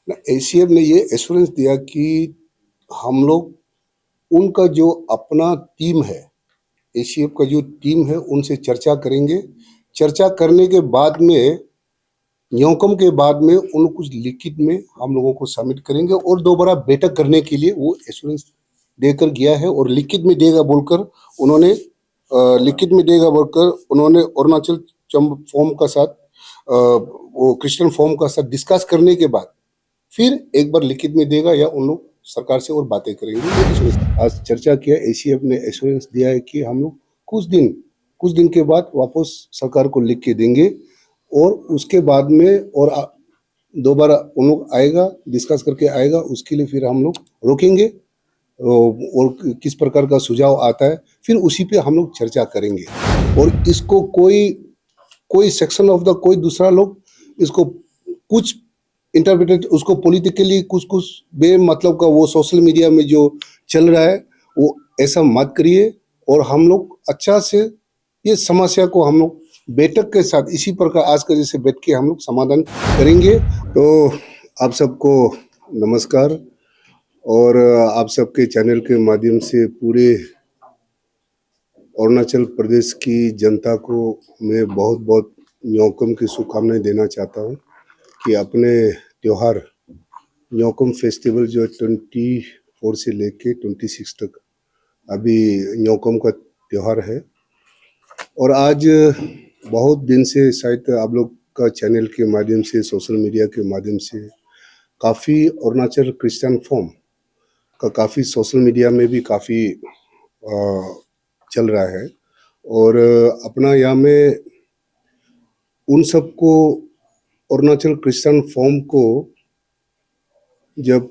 ना एसीएफ ने ये एश्योरेंस दिया कि हम लोग उनका जो अपना टीम है, एसीएफ का जो टीम है उनसे चर्चा करेंगे। चर्चा करने के बाद में न्योकम के बाद में उन कुछ लिखित में हम लोगों को सबमिट करेंगे और दोबारा बैठक करने के लिए वो एश्योरेंस देकर गया है और लिखित में देगा बोलकर उन्होंने लिखित में देगा बोलकर उन्होंने अरुणाचल चंब फॉर्म का साथ वो क्रिश्चियन फॉर्म का साथ डिस्कस करने के बाद फिर एक बार लिखित में देगा या उन लोग सरकार से और बातें करेंगे। आज चर्चा किया, एसीएफ ने एश्योरेंस दिया है कि हम लोग कुछ दिन के बाद वापस सरकार को लिख के देंगे और उसके बाद में और दोबारा उन लोग आएगा, डिस्कस करके आएगा, उसके लिए फिर हम लोग रोकेंगे और किस प्रकार का सुझाव आता है फिर उसी पे हम लोग चर्चा करेंगे। और इसको कोई सेक्शन ऑफ द कोई दूसरा लोग इसको कुछ इंटरप्रेटेड उसको पॉलिटिकली कुछ बेमतलब का वो सोशल मीडिया में जो चल रहा है वो ऐसा मत करिए और हम लोग अच्छा से ये समस्या को हम लोग बैठक के साथ इसी प्रकार आज का जैसे बैठ के हम लोग समाधान करेंगे। तो आप सबको नमस्कार और आप सबके चैनल के माध्यम से पूरे अरुणाचल प्रदेश की जनता को मैं बहुत बहुत न्योकम की शुभकामनाएं देना चाहता हूं कि अपने त्यौहार न्योकम फेस्टिवल जो 24 से लेके 26 तक अभी न्योकम का त्यौहार है और आज बहुत दिन से शायद आप लोग का चैनल के माध्यम से सोशल मीडिया के माध्यम से काफ़ी अरुणाचल क्रिश्चियन फॉर्म का काफ़ी सोशल मीडिया में भी काफ़ी चल रहा है और अपना यहाँ में उन सबको अरुणाचल क्रिश्चियन फॉर्म को जब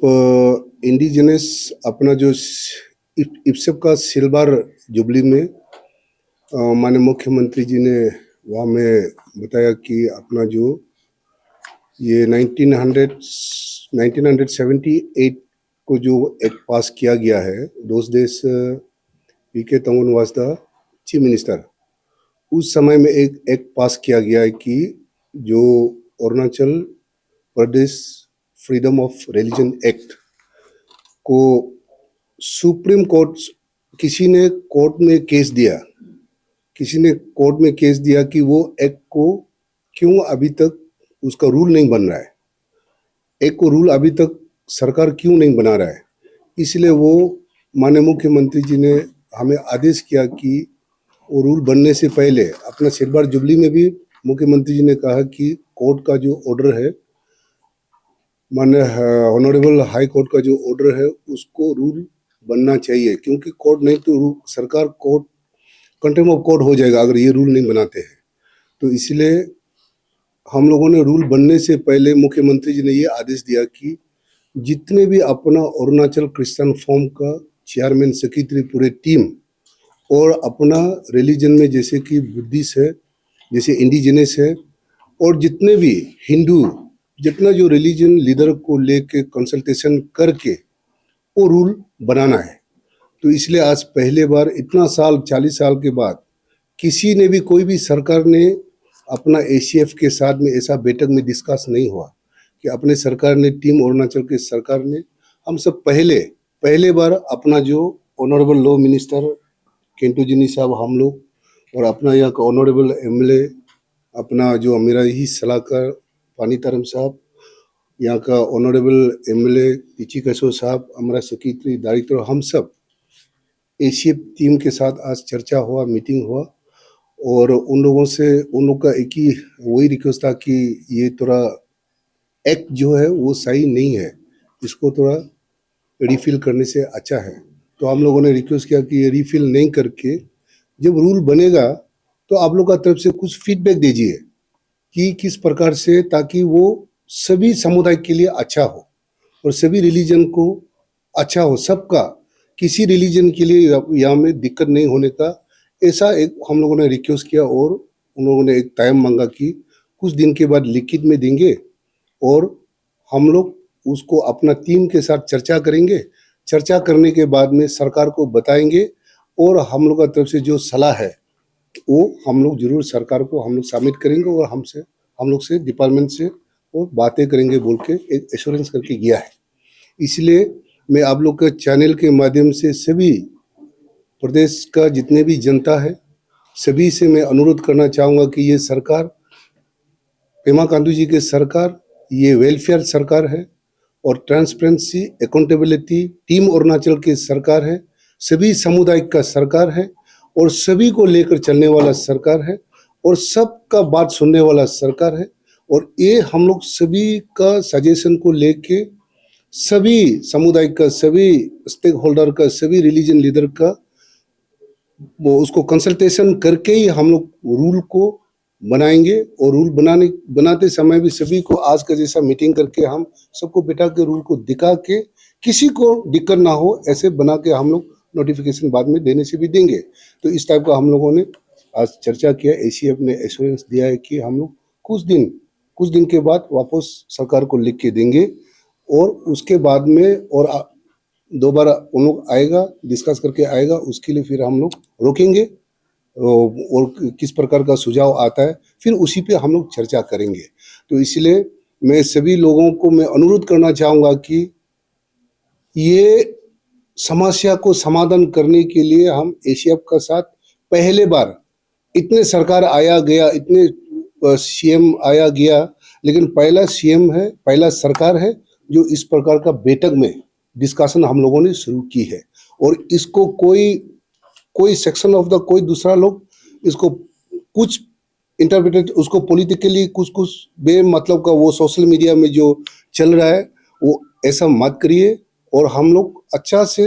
इंडिजिनस अपना जो इप्सेप का सिल्वर जुबली में माननीय मुख्यमंत्री जी ने वहाँ में बताया कि अपना जो ये 1978 को जो एक्ट पास किया गया है, दोस देश पीके तंगुन वाज द चीफ मिनिस्टर, उस समय में एक एक्ट पास किया गया है कि जो Arunachal Pradesh freedom of religion act को सुप्रीम कोर्ट किसी ने कोर्ट में केस दिया कि वो एक्ट को क्यों अभी तक उसका रूल नहीं बन रहा है, एक्ट को रूल अभी तक सरकार क्यों नहीं बना रहा है। इसलिए वो माननीय मुख्यमंत्री जी ने हमें आदेश किया कि वो रूल बनने से पहले अपना सिल्वर जुबली में भी मुख्यमंत्री जी ने कहा कि कोर्ट का जो ऑर्डर है, माननीय ऑनरेबल हाई कोर्ट का जो ऑर्डर है उसको रूल बनना चाहिए, क्योंकि कोर्ट नहीं तो सरकार कोर्ट कंटेम्प्ट ऑफ कोर्ट हो जाएगा अगर ये रूल नहीं बनाते हैं। तो इसलिए हम लोगों ने रूल बनने से पहले मुख्यमंत्री जी ने ये आदेश दिया कि जितने भी अपना अरुणाचल क्रिश्चियन फॉर्म का चेयरमैन सेक्रेटरी पूरे टीम और अपना रिलीजन में जैसे कि बुद्धिस्ट है, जैसे इंडिजिनस है और जितने भी हिंदू जितना जो रिलीजन लीडर को लेके कंसल्टेशन करके वो रूल बनाना है। तो इसलिए आज पहले बार इतना साल 40 साल के बाद किसी ने भी कोई भी सरकार ने अपना एसीएफ के साथ में ऐसा बैठक में डिस्कस नहीं हुआ कि अपने सरकार ने टीम अरुणाचल के सरकार ने हम सब पहले बार अपना जो ऑनरेबल लॉ मिनिस्टर केंटू जिनी साहब हम लोग और अपना यहाँ का ऑनरेबल एमएलए अपना जो मेरा ही सलाहकार पानी तरम साहब, यहाँ का ऑनरेबल एमएलए तिची कसो साहब, हमारा सेक्रेटरी डायरेक्टर, हम सब एसीएफ टीम के साथ आज चर्चा हुआ, मीटिंग हुआ और उन लोग का एक ही वही रिक्वेस्ट था कि ये थोड़ा एक्ट जो है वो सही नहीं है, इसको थोड़ा रिफिल करने से अच्छा है। तो हम लोगों ने रिक्वेस्ट किया कि ये रिफिल नहीं करके जब रूल बनेगा तो आप लोग का तरफ से कुछ फीडबैक दीजिए कि किस प्रकार से, ताकि वो सभी समुदाय के लिए अच्छा हो और सभी रिलीजन को अच्छा हो, सबका किसी रिलीजन के लिए यहाँ में दिक्कत नहीं होने का, ऐसा एक हम लोगों ने रिक्वेस्ट किया और उन लोगों ने एक टाइम मांगा कि कुछ दिन के बाद लिखित में देंगे और हम लोग उसको अपना टीम के साथ चर्चा करेंगे। चर्चा करने के बाद में सरकार को बताएंगे और हम लोग का तरफ से जो सलाह है वो हम लोग जरूर सरकार को हम लोग सबमिट करेंगे और हम लोग से डिपार्टमेंट से और बातें करेंगे बोल के एक एश्योरेंस करके गया है। इसलिए मैं आप लोग के चैनल के माध्यम से सभी प्रदेश का जितने भी जनता है सभी से मैं अनुरोध करना चाहूँगा कि ये सरकार, पेमा खांडू जी की सरकार, ये वेलफेयर सरकार है और ट्रांसपेरेंसी अकाउंटेबिलिटी टीम अरुणाचल की सरकार है, सभी समुदाय का सरकार है और सभी को लेकर चलने वाला सरकार है और सबका बात सुनने वाला सरकार है। और ये हम लोग सभी का सजेशन को लेके सभी समुदाय का, सभी स्टेक होल्डर का, सभी रिलीजन लीडर का वो उसको कंसल्टेशन करके ही हम लोग रूल को बनाएंगे। और रूल बनाते समय भी सभी को आज का जैसा मीटिंग करके हम सबको बिठा के रूल को दिखा के किसी को दिक्कत ना हो ऐसे बना के हम लोग नोटिफिकेशन बाद में देने से भी देंगे। तो इस टाइप का हम लोगों ने आज चर्चा किया। एसीएफ ने एश्योरेंस दिया है कि हम लोग कुछ दिन के बाद वापस सरकार को लिख के देंगे और उसके बाद में और दोबारा उन लोग आएगा, डिस्कस करके आएगा, उसके लिए फिर हम लोग रोकेंगे और किस प्रकार का सुझाव आता है फिर उसी पे हम लोग चर्चा करेंगे। तो इसलिए मैं सभी लोगों को मैं अनुरोध करना चाहूँगा कि ये समस्या को समाधान करने के लिए हम एसीएफ का साथ पहले बार इतने सरकार आया गया, इतने सीएम आया गया, लेकिन पहला सीएम है, पहला सरकार है जो इस प्रकार का बैठक में डिस्कशन हम लोगों ने शुरू की है। और इसको कोई सेक्शन ऑफ द कोई दूसरा लोग इसको कुछ इंटरप्रेट उसको पॉलिटिकली कुछ बेमतलब का वो सोशल मीडिया में जो चल रहा है वो ऐसा मत करिए। और हम लोग अच्छा से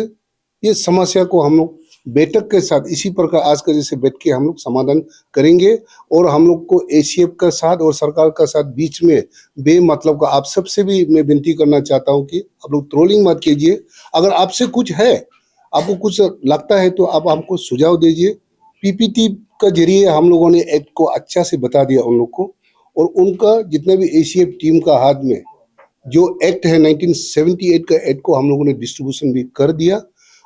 ये समस्या को हम लोग बैठक के साथ इसी प्रकार आज का जैसे बैठ के हम लोग समाधान करेंगे। और हम लोग को एसीएफ का साथ और सरकार का साथ बीच में बेमतलब का आप सबसे भी मैं विनती करना चाहता हूँ कि आप लोग ट्रोलिंग मत कीजिए। अगर आपसे कुछ है, आपको कुछ लगता है तो आप हमको सुझाव दीजिए। पीपीटी का जरिए हम लोगों ने एक्ट को अच्छा से बता दिया उन लोग को और उनका जितने भी एसीएफ टीम का हाथ में जो एक्ट है 1978 का एक्ट को हम लोगों ने डिस्ट्रीब्यूशन भी कर दिया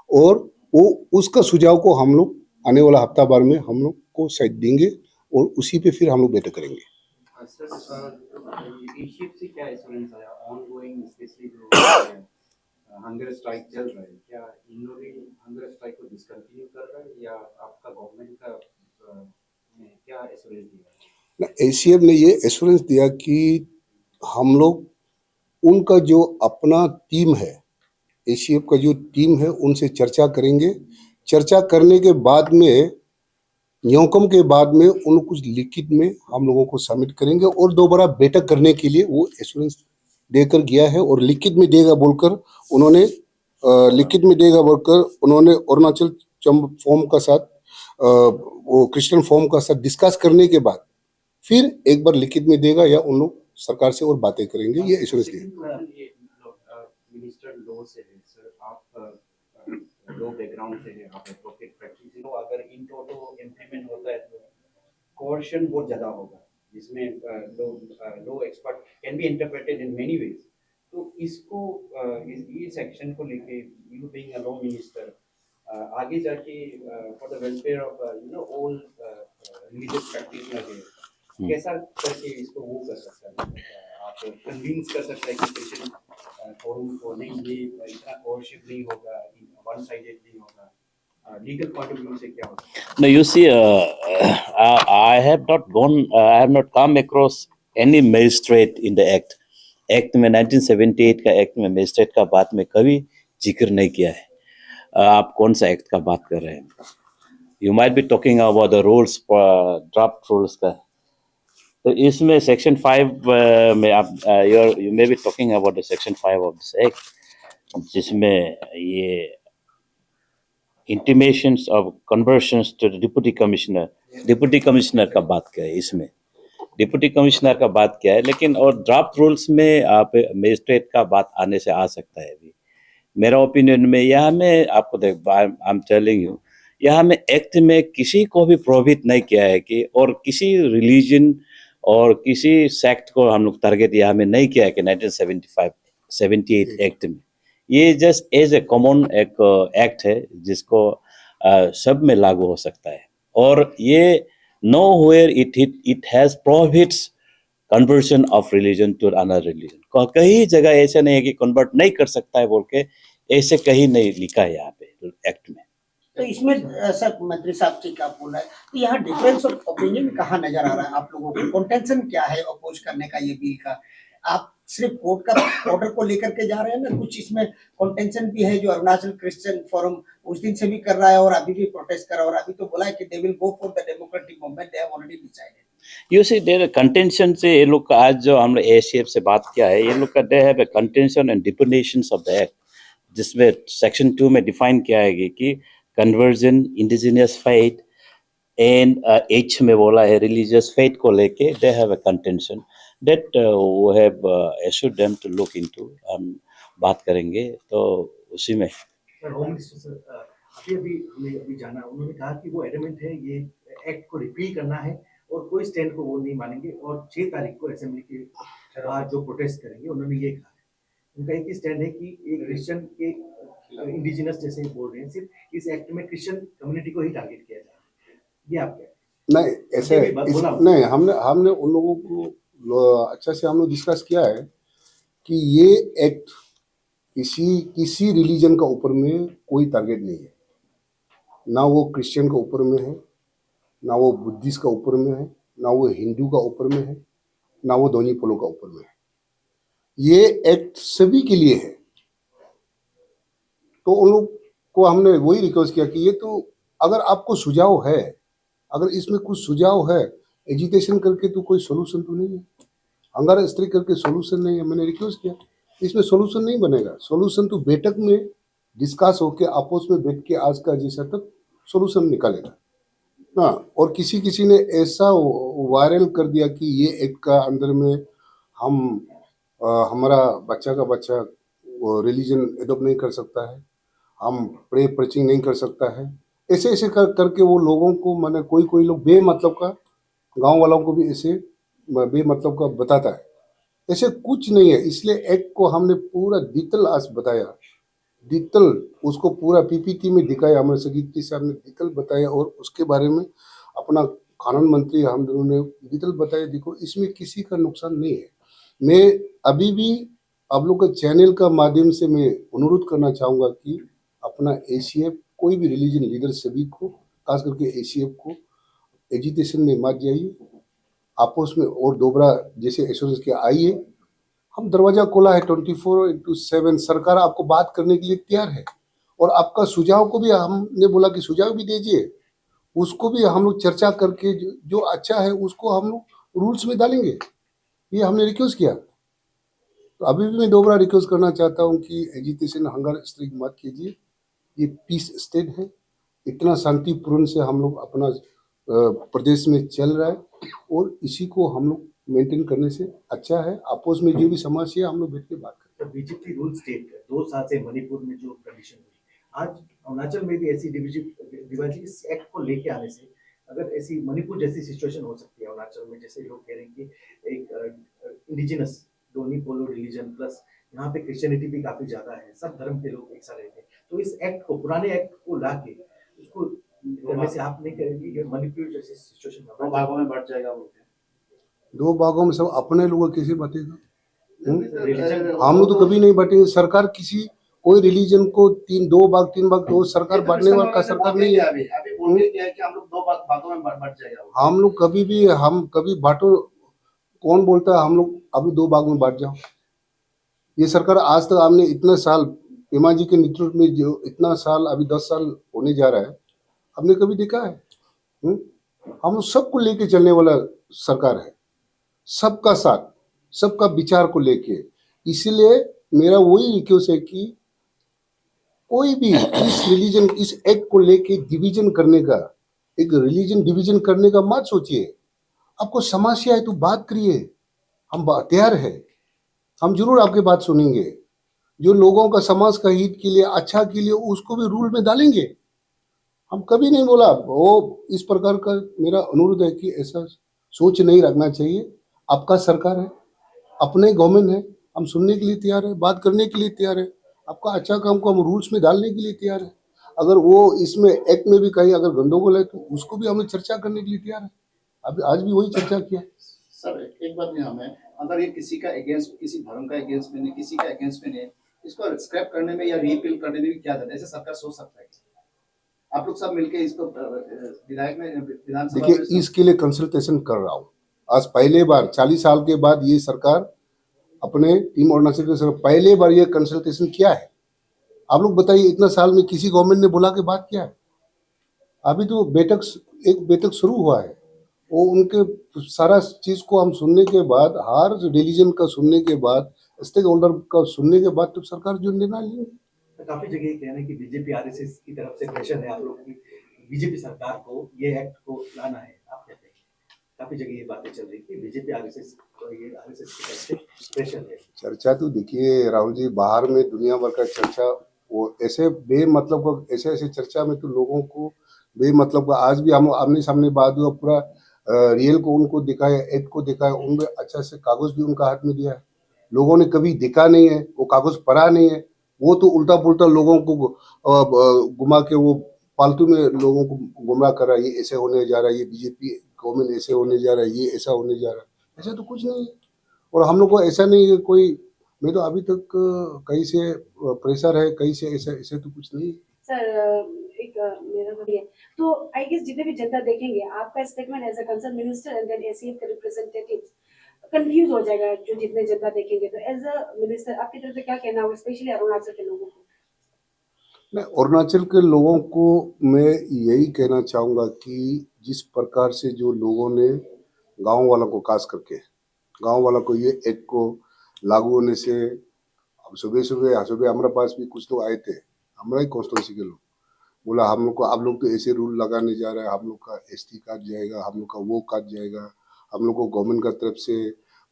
और वो उसका सुझाव को हम लोग आने वाला हफ्ता भर में हम लोग को शायद देंगे और उसी पे फिर हम लोग बैठक करेंगे। से क्या एश्योरेंस आया ऑनगोइंग स्पेशली हंगर स्ट्राइक चल रहा है, क्या इन लोग हंगर स्ट्राइक को डिसकंटिन्यू कर रहा है या आपका गवर्नमेंट का क्या एश्योरेंस दिया? एसीएफ ने ये एश्योरेंस दिया कि हम लोग उनका जो अपना टीम है, एसीएफ का जो टीम है उनसे चर्चा करेंगे। चर्चा करने के बाद में न्योकम के बाद में उन कुछ लिखित में हम लोगों को सबमिट करेंगे और दोबारा बैठक करने के लिए वो एश्योरेंस देकर गया है। और लिखित में देगा बोलकर उन्होंने अरुणाचल फॉर्म का साथ वो क्रिश्चियन फॉर्म का साथ डिस्कस करने के बाद फिर एक बार लिखित में देगा या उन लोग सरकार से और बातें करेंगे। ये एश्योरेंस दिया। मिनिस्टर लो से है सर, आप लो बैकग्राउंड से है, आप एडवोकेट प्रैक्टिस तो अगर इन टोटो इम्प्लीमेंट होता है तो कोर्शन बहुत ज्यादा होगा जिसमें law expert can be interpreted in many ways. तो इसको इस सेक्शन को लेके you being a law minister आगे जाके for the welfare of all religious practitioner कैसा करके इसको वो कर सकता है, आप कन्विंस कर सकते हैं कि क्रिश्चियन फोरम को नहीं ये इतना कोर्शिप नहीं होगा, वन साइडेड नहीं होगा, लीगल पॉइंट ऑफ व्यू से क्या होगा? No, you see, I have not come across any magistrate in the act. Act में 1978 का एक्ट में मजिस्ट्रेट का बात में कभी जिक्र नहीं किया है। आप कौन सा एक्ट का बात कर रहे हैं? You might be talking about the rules, draft rules का। तो इसमें सेक्शन 5 में आप you may be talking about the section 5 of this act, जिसमें ये intimations of conversions to deputy commissioner का बात किया है। इसमें डिप्टी कमिश्नर का बात किया है, लेकिन और ड्राफ्ट रूल्स में आप मजिस्ट्रेट का बात आने से आ सकता है। अभी मेरा ओपिनियन में यहाँ में आपको आई एम टेलिंग यू, यहाँ में एक्ट में किसी को भी प्रोहिबिट नहीं किया है कि और किसी रिलीजन और किसी सेक्ट को हम लोग टारगेट यहाँ में नहीं किया है कि 1978 एक्ट में। ये जस्ट एज ए कॉमन एक एक्ट है जिसको सब में लागू हो सकता है। और ये nowhere it has prohibits conversion of religion to another religion. कहीं जगह ऐसा नहीं है कि कन्वर्ट नहीं कर सकता है बोल के, ऐसे कहीं नहीं लिखा है यहाँ पे एक्ट में। तो इसमें सर मंत्री साहब ठीक आप बोल रहे हैं, तो यहाँ डिफरेंस ऑफ ओपिनियन कहाँ नजर आ रहा है आप लोगों को? कंटेंशन क्या है अपोज करने का ये बिल का? आप सिर्फ कोर्ट का ऑर्डर को लेकर के जा रहे हैं ना, कुछ इसमें कंटेंशन भी है जो अरुणाचल क्रिश्चियन फोरम उस दिन से भी कर रहा है और अभी भी प्रोटेस्ट कर रहा है, और अभी तो बोला है कि they will go for the democratic movement, they have already decided. You see their contention से ये लोग का आज जो हम लोग एसीएफ से बात किया है, ये लोग का they have a contention and depositions of the act, जिसमें सेक्शन 2 में डिफाइन किया है कि conversion, indigenous faith and H में बोला है रिलीजियस फेथ को लेके they have a contention that we have assured them to look into. हम बात करेंगे तो उसी में। सर होम मिनिस्टर सर अभी हमने अभी जाना, उन्होंने कहा कि वो एडमेंट है ये एक्ट को रिपील करना है और कोई स्टैंड को वो नहीं मानेंगे, और 6 तारीख को असेंबली के बाद जो प्रोटेस्ट करेंगे उन्होंने ये कहा है। उनका एक ही स्टैंड है कि एक क्रिश्चियन के इंडिजिनस जैसे बोल रहे हैं, सिर्फ इस एक्ट में क्रिश्चियन कम्युनिटी को ही टारगेट किया जा रहा है, ये आप क्या? नहीं ऐसे नहीं, हमने उन लोगों को अच्छा से हम लोग डिस्कस किया है कि ये एक्ट किसी रिलीजन का ऊपर में कोई टारगेट नहीं है, ना वो क्रिश्चियन का ऊपर में है, ना वो बुद्धिस्ट का ऊपर में है, ना वो हिंदू का ऊपर में है, ना वो दोनी पोलो का ऊपर में है। ये एक्ट सभी के लिए है। तो उन लोग को हमने वही रिक्वेस्ट किया कि ये तो अगर आपको सुझाव है, अगर इसमें कुछ सुझाव है, एजिटेशन करके तो कोई सोल्यूशन तो नहीं है, हंगारा स्ट्राइक करके सोल्यूशन नहीं है। मैंने रिक्वेस्ट किया इसमें सोल्यूशन नहीं बनेगा, सोल्यूशन तो बैठक में डिस्कस होके आपस में बैठ के आज का जैसा तक सोल्यूशन निकालेगा। हाँ, और किसी ने ऐसा वायरल कर दिया कि ये एक्ट का अंदर में हम हमारा बच्चा का बच्चा रिलीजन एडॉप्ट नहीं कर सकता है, हम प्रे प्रचिंग नहीं कर सकता है, ऐसे करके वो लोगों को मैंने कोई लोग बेमतलब का, गांव वालों को भी ऐसे बेमतलब का बताता है। ऐसे कुछ नहीं है। इसलिए एक्ट को हमने पूरा डिटेल आज बताया, डिटेल उसको पूरा पीपीटी में दिखाया, हमारे सेक्रेटरी साहब ने डिटेल बताया, और उसके बारे में अपना कानून मंत्री हम दोनों ने डिटेल बताया। देखो इसमें किसी का नुकसान नहीं है। मैं अभी भी आप लोग के चैनल का माध्यम से मैं अनुरोध करना चाहूँगा कि अपना एसीएफ कोई भी रिलीजन लीडर सभी को, खास करके एसीएफ को एजिटेशन में मत जाइए, आपस में और दोबारा जैसे एश्योरेंस के आइए। हम दरवाजा खोला है 24/7, सरकार आपको बात करने के लिए तैयार है, और आपका सुझाव को भी हमने बोला कि सुझाव भी दीजिए, उसको भी हम लोग चर्चा करके जो अच्छा है उसको हम लोग रूल्स में डालेंगे। ये हमने रिक्वेस्ट किया। तो अभी भी मैं दोबारा रिक्वेस्ट करना चाहता हूँ कि एजिटेशन, हंगर स्ट्राइक मत कीजिए। ये पीस स्टेट है, इतना शांतिपूर्ण से हम लोग अपना प्रदेश में चल रहा है, और इसी को हम लोग मेंटेन करने से अच्छा है। आपस में जो भी समस्या हम लोग बैठ के बात करते हैं। बीजेपी रूल स्टेट 2 साल से मणिपुर में जो कंडीशन हुई, आज अरुणाचल में भी ऐसी डिवाइड इस एक्ट को लेके आने से अगर ऐसी मणिपुर जैसी सिचुएशन हो सकती है अरुणाचल में, जैसे लोग कह रहे हैं कि एक इंडिजिनस डोनी पोलो रिलीजन प्लस यहाँ पे क्रिश्चियनिटी भी काफी ज्यादा है, सब धर्म के लोग एक साथ रहते हैं, तो इस एक्ट को, पुराने एक्ट को लाके उसको करने से आप नहीं करेंगे कि मणिपुर जैसी सिचुएशन 2 भागों में बढ़ जाएगा? वो 2 भागों में सब अपने लोग कैसे बांटेगा? हम लोग तो कभी नहीं बांटेंगे। सरकार किसी कोई रिलीजन को 2 भाग 3 भाग तो सरकार बांटने वाला का सरकार नहीं है। अभी बोल के क्या है कि हम लोग 2 भागों में बढ़ जाएगा। हम लोग कभी बांटो, कौन बोलता है हम लोग अभी 2 भाग में बांट जाओ? ये सरकार आज तक हमने इतने साल पेमा जी के नेतृत्व में जो इतना साल, अभी 10 साल होने जा रहा है, हमने कभी देखा है? हम लोग सबको लेके चलने वाला सरकार है, सबका साथ, सबका विचार को लेके। इसलिए मेरा वही रिक्वेस्ट है कि कोई भी इस रिलीजन, इस एक्ट को लेके डिवीजन करने का, एक रिलीजन डिवीजन करने का मत सोचिए। आपको समस्या है तो बात करिए, हम तैयार है, हम जरूर आपकी बात सुनेंगे। जो लोगों का समाज का हित के लिए, अच्छा के लिए, उसको भी रूल में डालेंगे। हम कभी नहीं बोला वो इस प्रकार का। मेरा अनुरोध है कि ऐसा सोच नहीं रखना चाहिए। आपका सरकार है, अपने गवर्नमेंट है, हम सुनने के लिए तैयार है, बात करने के लिए तैयार है। आपका अच्छा काम को हम रूल्स में डालने के लिए तैयार है। अगर वो इसमें एक्ट में भी कहीं अगर गंदोगोल है तो उसको भी हमें चर्चा करने के लिए तैयार है। अभी आज भी वही चर्चा किया। सर एक बात यहाँ में, अगर ये किसी का अगेंस्ट, किसी धर्म का अगेंस्ट में नहीं, किसी का अगेंस्ट में नहीं, इसको स्क्रैप करने में या रिपील करने में भी क्या जाता है, ऐसे सरकार सोच सकता है? आप लोग सब मिलके इसको विधायक में, विधानसभा में देखिए, इसके लिए कंसल्टेशन कर रहा हूँ। आज पहले बार 40 साल के बाद ये सरकार अपने टीम अरुणाचल के सरकार पहले बार ये कंसल्टेशन किया है। आप लोग बताइए, इतना साल में किसी गवर्नमेंट ने बुला के बात किया है? अभी तो एक बैठक शुरू हुआ है, वो उनके सारा चीज को हम सुनने के बाद, हर रिलीजन का सुनने के बाद, स्टेक होल्डर का सुनने के बाद, तो सरकार जो निर्णय लेंगे। तो काफी जगह ये कहना है कि बीजेपी आरएसएस की तरफ से प्रेशर है आप लोग की, बीजेपी सरकार को ये एक्ट को लाना है, आप कहते हैं? काफी जगह ये बातें चल रही थी, बीजेपी आरएसएस को, ये आरएसएस की तरफ से प्रेशर है। चर्चा तो देखिए राहुल जी, बाहर में दुनिया भर का चर्चा, वो ऐसे बेमतलब का, ऐसे ऐसे चर्चा में तो लोगों को बेमतलब का, आज भी हम आमने सामने बात हुआ, पूरा रियल को उनको दिखाया, एड को दिखाया, उनमें अच्छा से कागज भी उनका हाथ में दिया है। लोगों ने कभी देखा नहीं है, वो कागज पढ़ा नहीं है, वो तो उल्टा पुल्टा लोगों को घुमा के वो फालतू में लोगों को गुमराह कर रहा है। ये ऐसे होने जा रहा है, ये बीजेपी गवर्नमेंट ऐसे होने जा रहा है, ये ऐसा होने जा रहा है। ऐसा तो कुछ नहीं है, और हम लोग को ऐसा नहीं है कोई, मैं तो अभी तक कहीं से प्रेशर है, कहीं से ऐसा ऐसे तो कुछ नहीं है। सर एक मेरा तो ये, तो आई गेस जितने भी जनता देखेंगे आपका statement as a concern minister and then ACF का रिप्रेजेंटेटिव कंफ्यूज हो जाएगा, जो जितने जनता देखेंगे। तो एज अ मिनिस्टर आपकी तरफ से क्या कहना होगा, स्पेशली अरुणाचल के लोगों को? मैं अरुणाचल के लोगों को मैं यही कहना चाहूँगा कि जिस प्रकार से जो लोगों ने गांव वालों को, खास करके गांव वालों को, ये एक्ट को लागू होने से, अब सुबह हमारे पास भी कुछ लोग आए थे, हमारा ही कॉन्स्टिट्यूंसी के लोग, बोला हम लोग को, आप लोग तो ऐसे रूल लगाने जा रहे हैं, हम लोग का एसटी काट जाएगा, हम लोग का वो काट जाएगा, हम लोग को गवर्नमेंट का तरफ से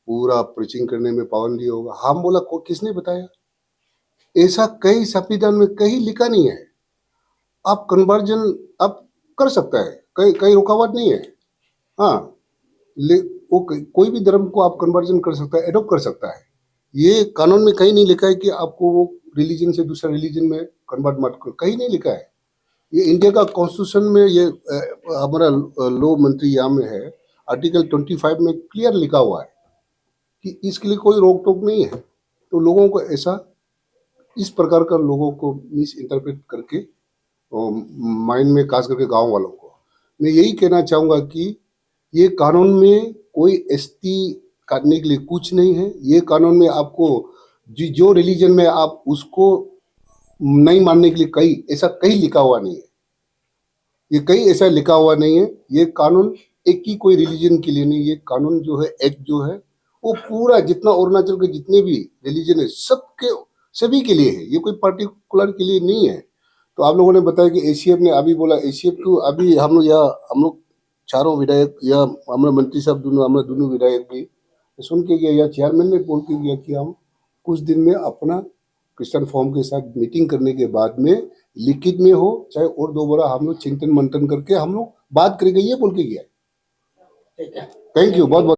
पूरा प्रीचिंग करने में पाबंदी होगा। हम बोला, किसने बताया? ऐसा कहीं संविधान में कहीं लिखा नहीं है। आप कन्वर्जन आप कर सकता है, कहीं रुकावट नहीं है। हाँ, वो कोई भी धर्म को आप कन्वर्जन कर सकता है, एडॉप्ट कर सकता है। ये कानून में कहीं नहीं लिखा है कि आपको वो रिलीजन से दूसरा रिलीजन में कन्वर्ट मत करो, कहीं नहीं लिखा है। ये इंडिया का कॉन्स्टिट्यूशन में, ये हमारा लॉ मंत्री यहाँ में है, आर्टिकल 25 में क्लियर लिखा हुआ है कि इसके लिए कोई रोक टोक नहीं है। तो लोगों को ऐसा, इस प्रकार का लोगों को मिस इंटरप्रेट करके माइंड में, खास करके गांव वालों को मैं यही कहना चाहूँगा कि ये कानून में कोई एसटी काटने के लिए कुछ नहीं है। ये कानून में आपको जो रिलीजन में आप उसको नहीं मानने के लिए कहीं लिखा हुआ नहीं है। ये कहीं ऐसा लिखा हुआ नहीं है। ये कानून एक ही कोई रिलीजन के लिए नहीं, ये कानून जो है, एक्ट जो है, वो पूरा जितना अरुणाचल के जितने भी रिलीजन है सभी के लिए है, ये कोई पर्टिकुलर के लिए नहीं है। तो आप लोगों ने बताया कि एसीएफ ने अभी बोला, एसीएफ को अभी हम लोग चारों विधायक या हमारे मंत्री साहब दोनों विधायक भी सुन के गया, या चेयरमैन ने बोल के गया कि हम कुछ दिन में अपना क्रिश्चियन फॉर्म के साथ मीटिंग करने के बाद में, लिखित में हो चाहे और दोबारा, हम लोग चिंतन मंथन करके हम लोग बात करेंगे, ये बोल के गया। ठीक है, थैंक यू, बहुत बहुत।